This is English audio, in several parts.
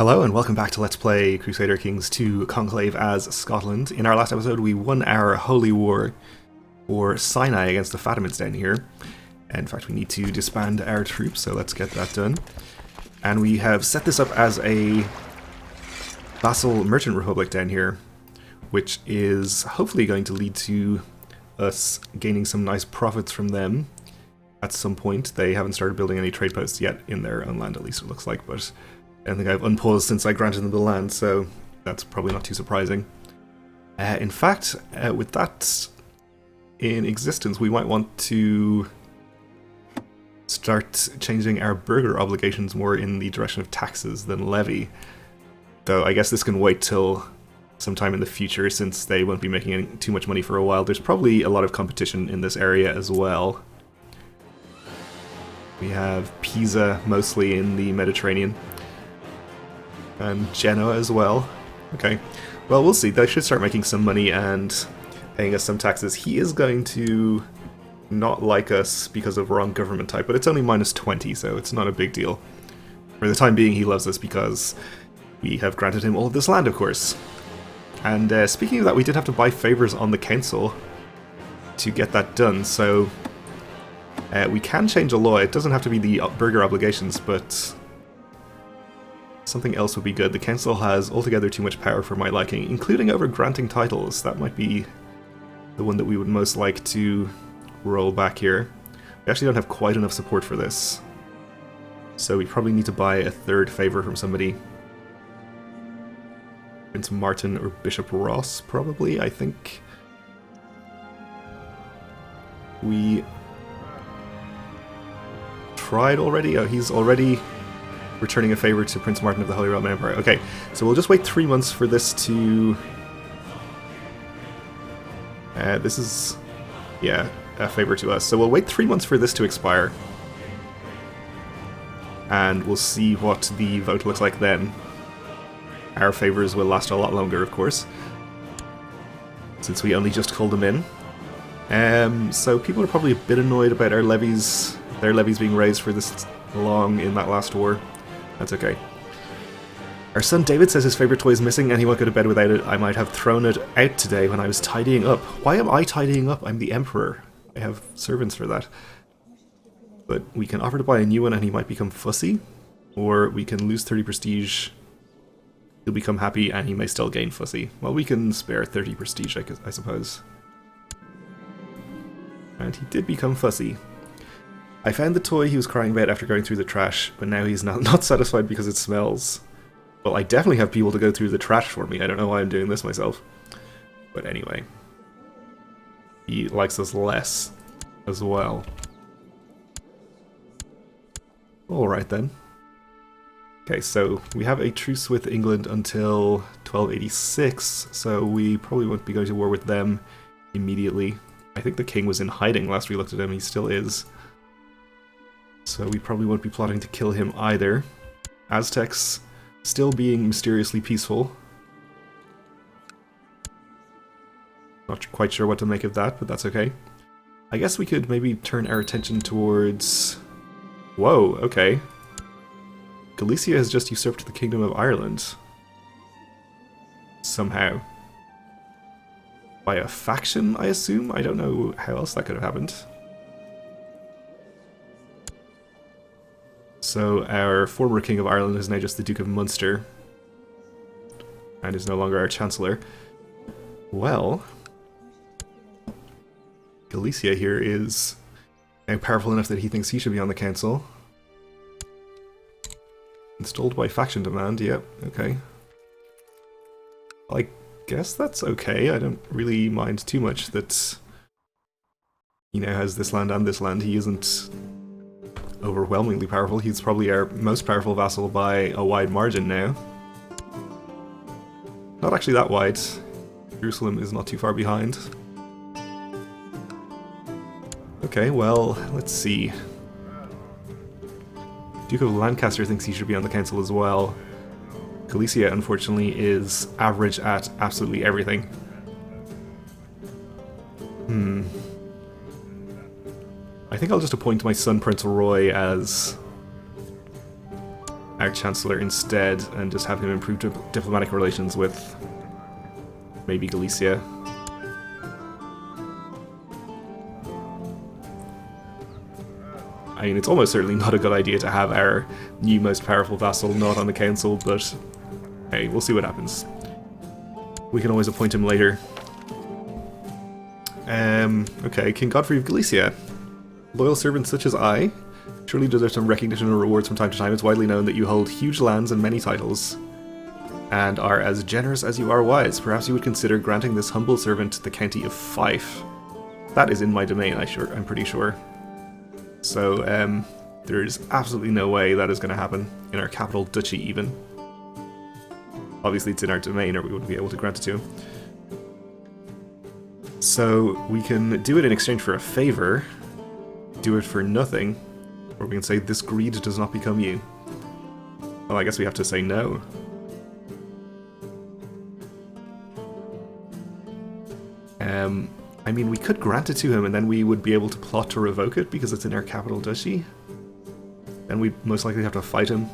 Hello and welcome back to Let's Play Crusader Kings 2 Conclave as Scotland. In our last episode we won our holy war for Sinai against the Fatimids down here. In fact, we need to disband our troops, so let's get that done. And we have set this up as a vassal merchant republic down here, which is hopefully going to lead to us gaining some nice profits from them at some point. They haven't started building any trade posts yet in their own land, at least it looks like, but I don't think I've unpaused since I granted them the land, so that's probably not too surprising. In fact, with that in existence, we might want to start changing our burgher obligations more in the direction of taxes than levy. Though I guess this can wait till sometime in the future, since they won't be making too much money for a while. There's probably a lot of competition in this area as well. We have Pisa mostly in the Mediterranean. And Genoa as well. Okay, well, we'll see. They should start making some money and paying us some taxes. He is going to not like us because of wrong government type, but it's only -20, so it's not a big deal. For the time being, he loves us because we have granted him all of this land, of course. And speaking of that, we did have to buy favors on the council to get that done, so we can change a law. It doesn't have to be the burgher obligations, but something else would be good. The council has altogether too much power for my liking, including over granting titles. That might be the one that we would most like to roll back here. We actually don't have quite enough support for this, so we probably need to buy a third favor from somebody. Prince Martin or Bishop Ross, probably, I think. We tried already? Oh, he's already returning a favor to Prince Martin of the Holy Roman Empire. Okay, so we'll just wait 3 months for this to... this is... yeah, a favor to us. So we'll wait 3 months for this to expire. And we'll see what the vote looks like then. Our favors will last a lot longer, of course, since we only just called them in. So people are probably a bit annoyed about our levies, their levies being raised for this long in that last war. That's okay. Our son David says his favourite toy is missing and he won't go to bed without it. I might have thrown it out today when I was tidying up. Why am I tidying up? I'm the emperor. I have servants for that. But we can offer to buy a new one and he might become fussy. Or we can lose 30 prestige. He'll become happy and he may still gain fussy. Well, we can spare 30 prestige, I suppose. And he did become fussy. I found the toy he was crying about after going through the trash, but now he's not satisfied because it smells. Well, I definitely have people to go through the trash for me. I don't know why I'm doing this myself. But anyway. He likes us less as well. Alright then. Okay, so we have a truce with England until 1286, so we probably won't be going to war with them immediately. I think the king was in hiding last we looked at him. He still is. So we probably won't be plotting to kill him either. Aztecs still being mysteriously peaceful. Not quite sure what to make of that, but that's okay. I guess we could maybe turn our attention towards... Whoa, okay. Galicia has just usurped the Kingdom of Ireland. Somehow. By a faction, I assume? I don't know how else that could have happened. So our former King of Ireland is now just the Duke of Munster. And is no longer our Chancellor. Well... Galicia here is now powerful enough that he thinks he should be on the council. Installed by faction demand, yep, okay. I guess that's okay. I don't really mind too much that he now has this land and this land. He isn't overwhelmingly powerful. He's probably our most powerful vassal by a wide margin now. Not actually that wide. Jerusalem is not too far behind. Okay, well, let's see. Duke of Lancaster thinks he should be on the council as well. Galicia, unfortunately, is average at absolutely everything. I think I'll just appoint my son Prince Roy as our Chancellor instead and just have him improve diplomatic relations with maybe Galicia. I mean, it's almost certainly not a good idea to have our new most powerful vassal not on the council, but hey, we'll see what happens. We can always appoint him later. Okay, King Godfrey of Galicia. Loyal servants such as I surely deserve some recognition and rewards from time to time. It's widely known that you hold huge lands and many titles, and are as generous as you are wise. Perhaps you would consider granting this humble servant the county of Fife. That is in my domain, I'm pretty sure. So, there's absolutely no way that is going to happen in our capital duchy, even. Obviously, it's in our domain, or we wouldn't be able to grant it to him. So, we can do it in exchange for a favor, do it for nothing, or we can say, this greed does not become you. Well, I guess we have to say no. I mean, we could grant it to him, and then we would be able to plot to revoke it, because it's in our capital duchy. Then we'd most likely have to fight him.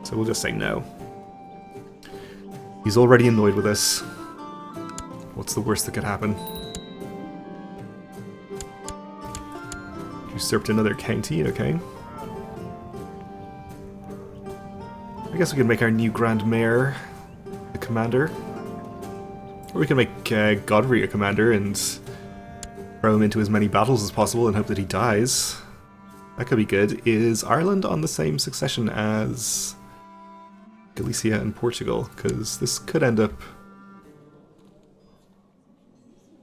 So we'll just say no. He's already annoyed with us. What's the worst that could happen? Usurped another county, okay. I guess we can make our new Grand Mayor the commander. Or we can make Godfrey a commander and throw him into as many battles as possible and hope that he dies. That could be good. Is Ireland on the same succession as Galicia and Portugal? Because this could end up...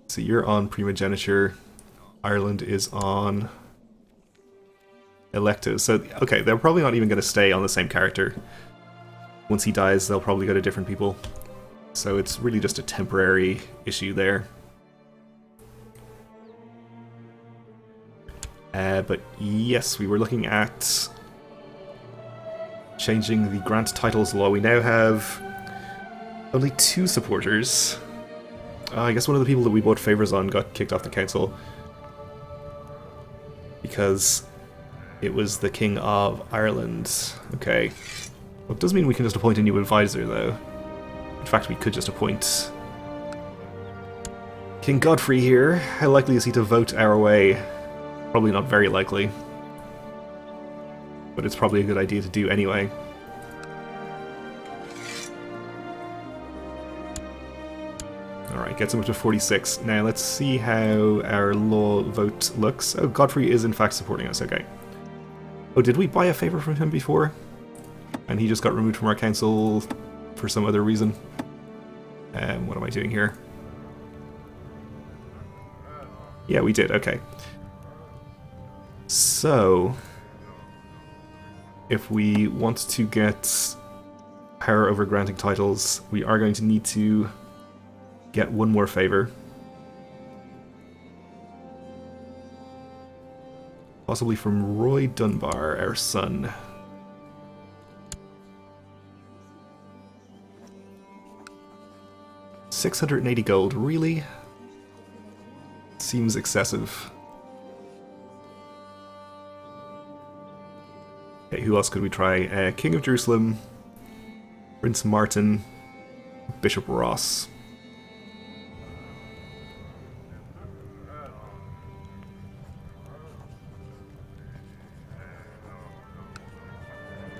So you're on primogeniture. Ireland is on elective. So, okay, they're probably not even going to stay on the same character. Once he dies, they'll probably go to different people. So it's really just a temporary issue there. But yes, we were looking at changing the grant titles law. We now have only 2 supporters. I guess one of the people that we bought favors on got kicked off the council because it was the King of Ireland. Okay. Well, it does mean we can just appoint a new advisor, though. In fact, we could just appoint King Godfrey here. How likely is he to vote our way? Probably not very likely. But it's probably a good idea to do anyway. Alright, gets him up to 46. Now let's see how our law vote looks. Oh, Godfrey is in fact supporting us, okay. Oh, did we buy a favor from him before? And he just got removed from our council for some other reason. What am I doing here? Yeah, we did, okay. So, if we want to get power over granting titles, we are going to need to get one more favor. Possibly from Roy Dunbar, our son. $680 gold, really? Seems excessive. Okay, who else could we try? King of Jerusalem, Prince Martin, Bishop Ross.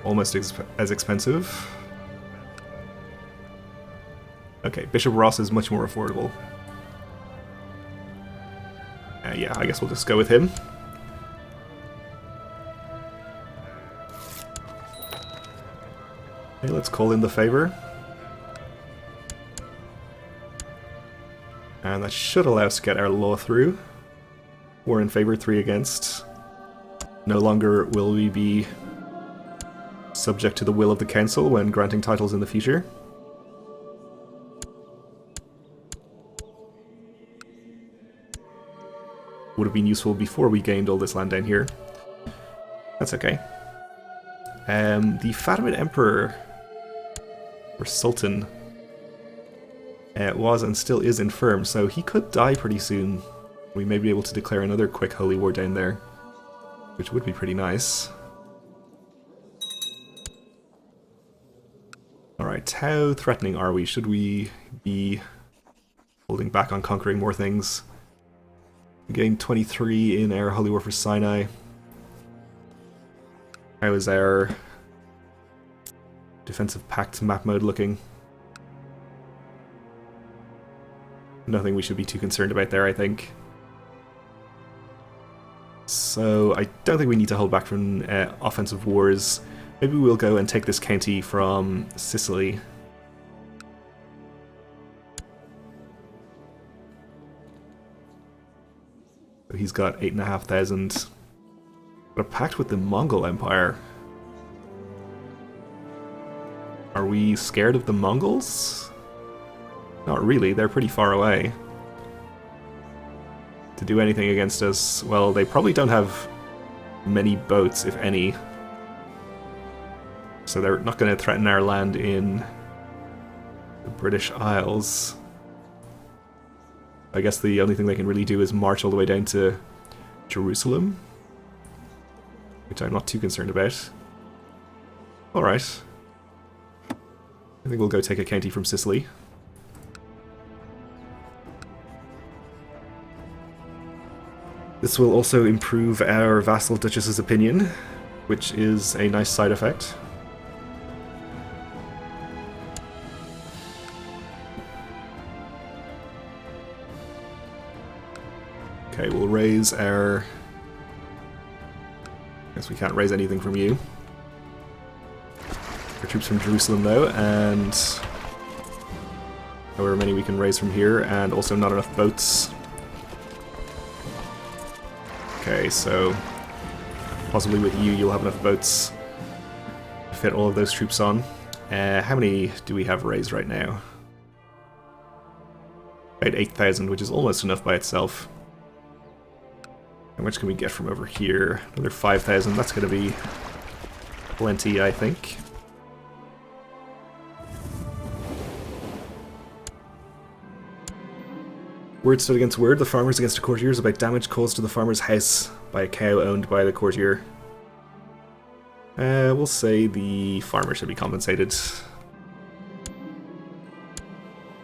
Almost as expensive. Okay, Bishop Ross is much more affordable. Yeah, I guess we'll just go with him. Okay, let's call in the favor. And that should allow us to get our law through. 4 in favor, 3 against. No longer will we be subject to the will of the council when granting titles in the future. Would have been useful before we gained all this land down here. That's okay. The Fatimid Emperor, or Sultan, was and still is infirm, so he could die pretty soon. We may be able to declare another quick holy war down there, which would be pretty nice. Alright, how threatening are we? Should we be holding back on conquering more things? We gained 23 in our Holy War for Sinai. How is our defensive pact map mode looking? Nothing we should be too concerned about there, I think. So I don't think we need to hold back from offensive wars. Maybe we'll go and take this county from Sicily. So he's got 8,500. Got a pact with the Mongol Empire. Are we scared of the Mongols? Not really, they're pretty far away. To do anything against us, well, they probably don't have many boats, if any. So they're not going to threaten our land in the British Isles. I guess the only thing they can really do is march all the way down to Jerusalem, which I'm not too concerned about. Alright. I think we'll go take a county from Sicily. This will also improve our vassal duchess's opinion, which is a nice side effect. Okay, we'll raise our... Guess we can't raise anything from you. Our troops from Jerusalem though, and however many we can raise from here, and also not enough boats. Okay, so possibly with you, you'll have enough boats to fit all of those troops on. How many do we have raised right now? About 8,000, which is almost enough by itself. How much can we get from over here? Another 5,000, that's going to be plenty, I think. Word stood against word, the farmers against the courtiers about damage caused to the farmer's house by a cow owned by the courtier. We'll say the farmer should be compensated.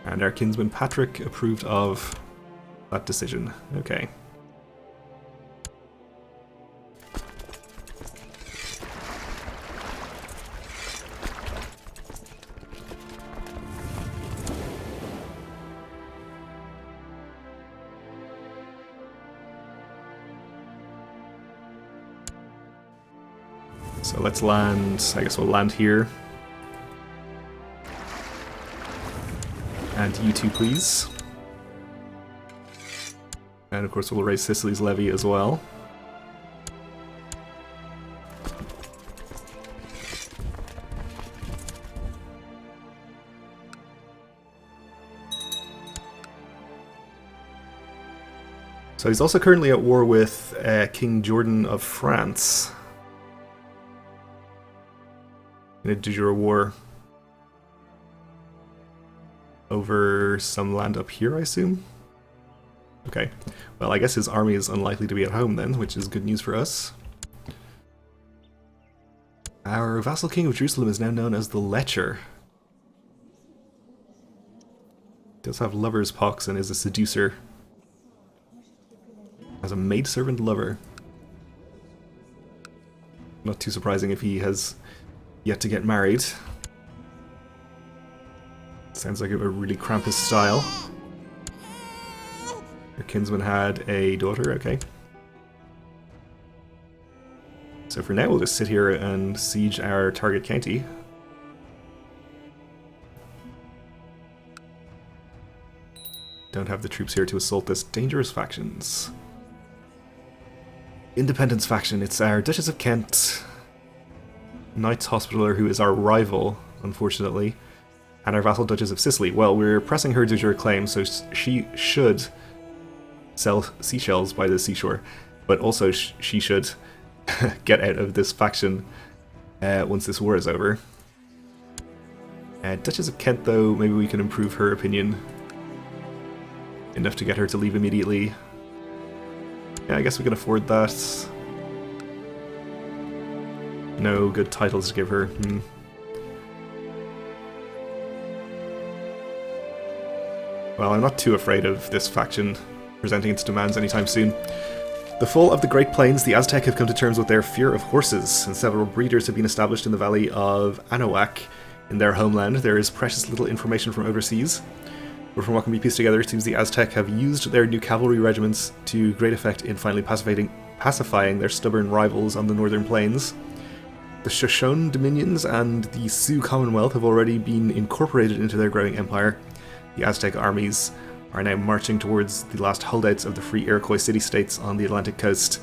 And our kinsman Patrick approved of that decision. Okay. So let's land, I guess we'll land here. And you two, please. And of course we'll raise Sicily's levy as well. So he's also currently at war with King Jordan of France. In a de jure war over some land up here, I assume? Okay. Well, I guess his army is unlikely to be at home then, which is good news for us. Our vassal king of Jerusalem is now known as the Lecher. He does have lover's pox and is a seducer. Has a maidservant lover. Not too surprising if he has yet to get married. Sounds like a really Krampus style. Your kinsman had a daughter, okay. So for now we'll just sit here and siege our target county. Don't have the troops here to assault this dangerous factions. Independence faction, it's our Duchess of Kent, Knight's Hospitaller, who is our rival, unfortunately, and our vassal Duchess of Sicily. Well, we're pressing her de jure claim, so she should sell seashells by the seashore, but also she should get out of this faction once this war is over. Duchess of Kent, though, maybe we can improve her opinion enough to get her to leave immediately. Yeah, I guess we can afford that. No good titles to give her. Well, I'm not too afraid of this faction presenting its demands anytime soon. The fall of the Great Plains, the Aztec have come to terms with their fear of horses, and several breeders have been established in the valley of Anahuac. In their homeland, there is precious little information from overseas, but from what can be pieced together, it seems the Aztec have used their new cavalry regiments to great effect in finally pacifying their stubborn rivals on the northern plains. The Shoshone dominions and the Sioux Commonwealth have already been incorporated into their growing empire. The Aztec armies are now marching towards the last holdouts of the free Iroquois city-states on the Atlantic coast.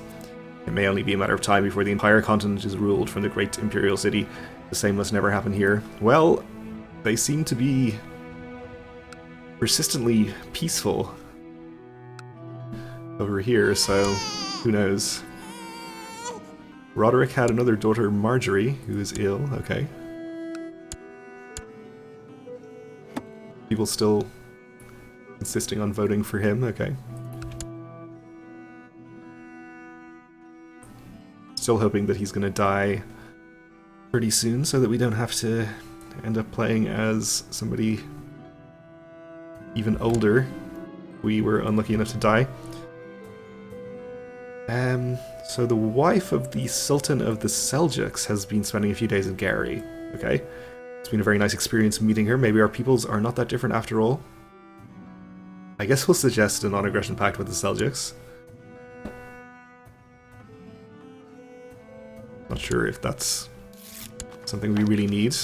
It may only be a matter of time before the entire continent is ruled from the great imperial city. The same must never happen here. Well, they seem to be persistently peaceful over here, so who knows. Roderick had another daughter, Marjorie, who is ill. Okay. People still insisting on voting for him. Okay. Still hoping that he's going to die pretty soon so that we don't have to end up playing as somebody even older. We were unlucky enough to die. So the wife of the Sultan of the Seljuks has been spending a few days in Gary. Okay. It's been a very nice experience meeting her. Maybe our peoples are not that different after all. I guess we'll suggest a non-aggression pact with the Seljuks. Not sure if that's something we really need.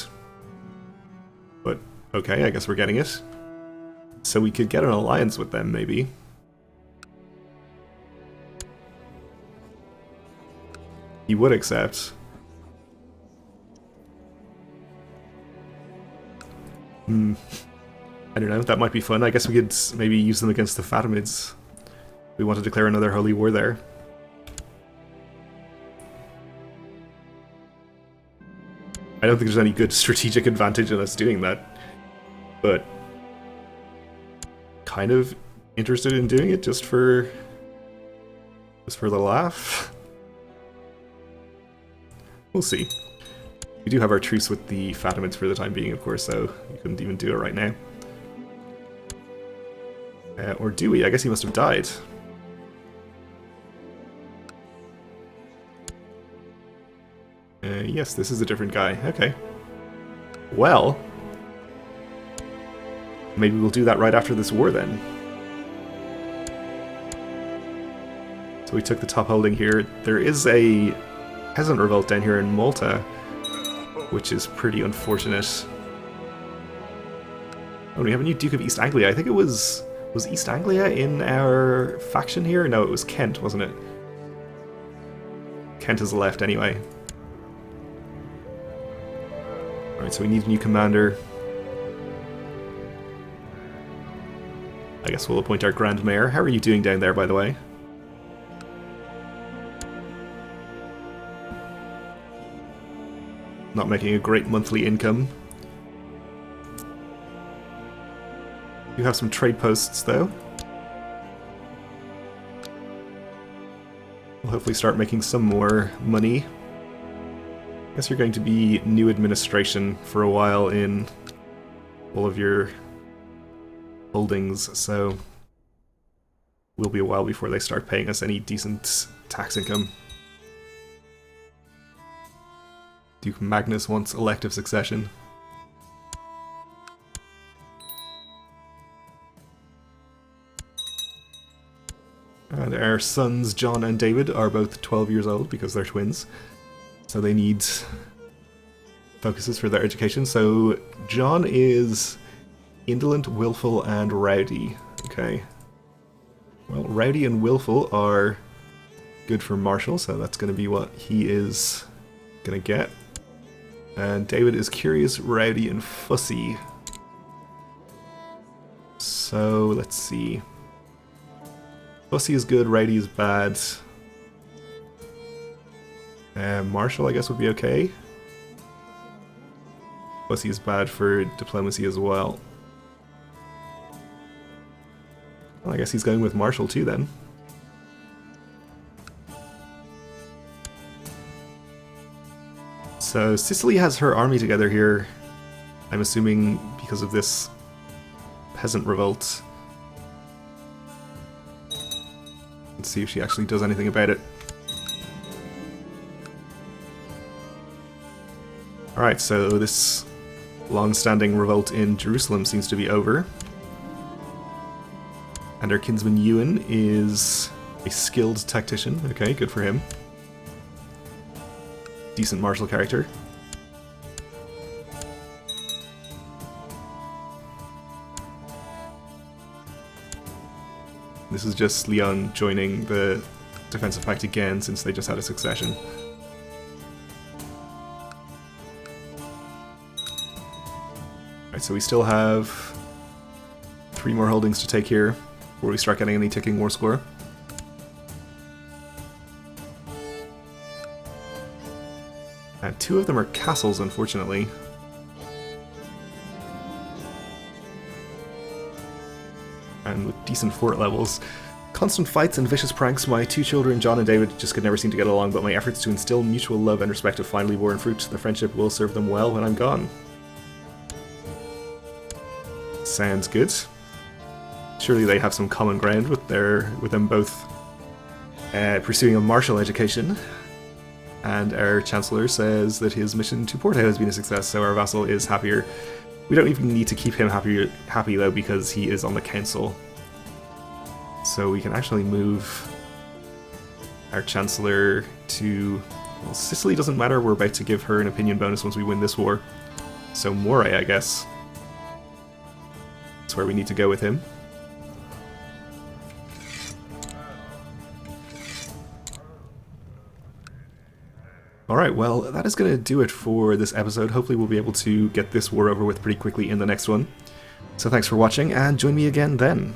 But okay, I guess we're getting it. So we could get an alliance with them, maybe. He would accept. I don't know, that might be fun. I guess we could maybe use them against the Fatimids. We want to declare another holy war there. I don't think there's any good strategic advantage in us doing that, but kind of interested in doing it just for the laugh. We'll see. We do have our truce with the Fatimids for the time being, of course, so you couldn't even do it right now. Or do we? I guess he must have died. Yes, this is a different guy. Okay. Well, maybe we'll do that right after this war then. So we took the top holding here. There is a peasant revolt down here in Malta, which is pretty unfortunate. Oh, we have a new Duke of East Anglia. I think it was East Anglia in our faction here? No, it was Kent, wasn't it? Kent has left anyway. Alright, so we need a new commander. I guess we'll appoint our Grand Mayor. How are you doing down there, by the way? Not making a great monthly income. You have some trade posts, though. We'll hopefully start making some more money. I guess you're going to be new administration for a while in all of your holdings, so will be a while before they start paying us any decent tax income. Duke Magnus wants elective succession. And our sons John and David are both 12 years old because they're twins. So they need focuses for their education. So John is indolent, willful, and rowdy. Okay. Well, rowdy and willful are good for Marshall, so that's going to be what he is going to get. And David is curious, rowdy, and fussy. So let's see. Fussy is good, rowdy is bad. Marshall, I guess, would be okay. Fussy is bad for diplomacy as well. Well, I guess he's going with Marshall too then. So Sicily has her army together here, I'm assuming because of this peasant revolt. Let's see if she actually does anything about it. Alright, so this long-standing revolt in Jerusalem seems to be over. And our kinsman Ewan is a skilled tactician. Okay, good for him. Decent martial character. This is just Leon joining the defensive pact again since they just had a succession. Alright, so we still have 3 more holdings to take here before we start getting any ticking war score. And 2 of them are castles, unfortunately. And with decent fort levels. Constant fights and vicious pranks, my 2 children, John and David, just could never seem to get along, but my efforts to instill mutual love and respect have finally borne fruit. The friendship will serve them well when I'm gone. Sounds good. Surely they have some common ground with them both pursuing a martial education. And our Chancellor says that his mission to Porto has been a success, so our vassal is happier. We don't even need to keep him happy though, because he is on the council. So we can actually move our Chancellor to... Well, Sicily doesn't matter, we're about to give her an opinion bonus once we win this war. So Moray, I guess. That's where we need to go with him. Alright, well, that is going to do it for this episode. Hopefully we'll be able to get this war over with pretty quickly in the next one. So thanks for watching, and join me again then.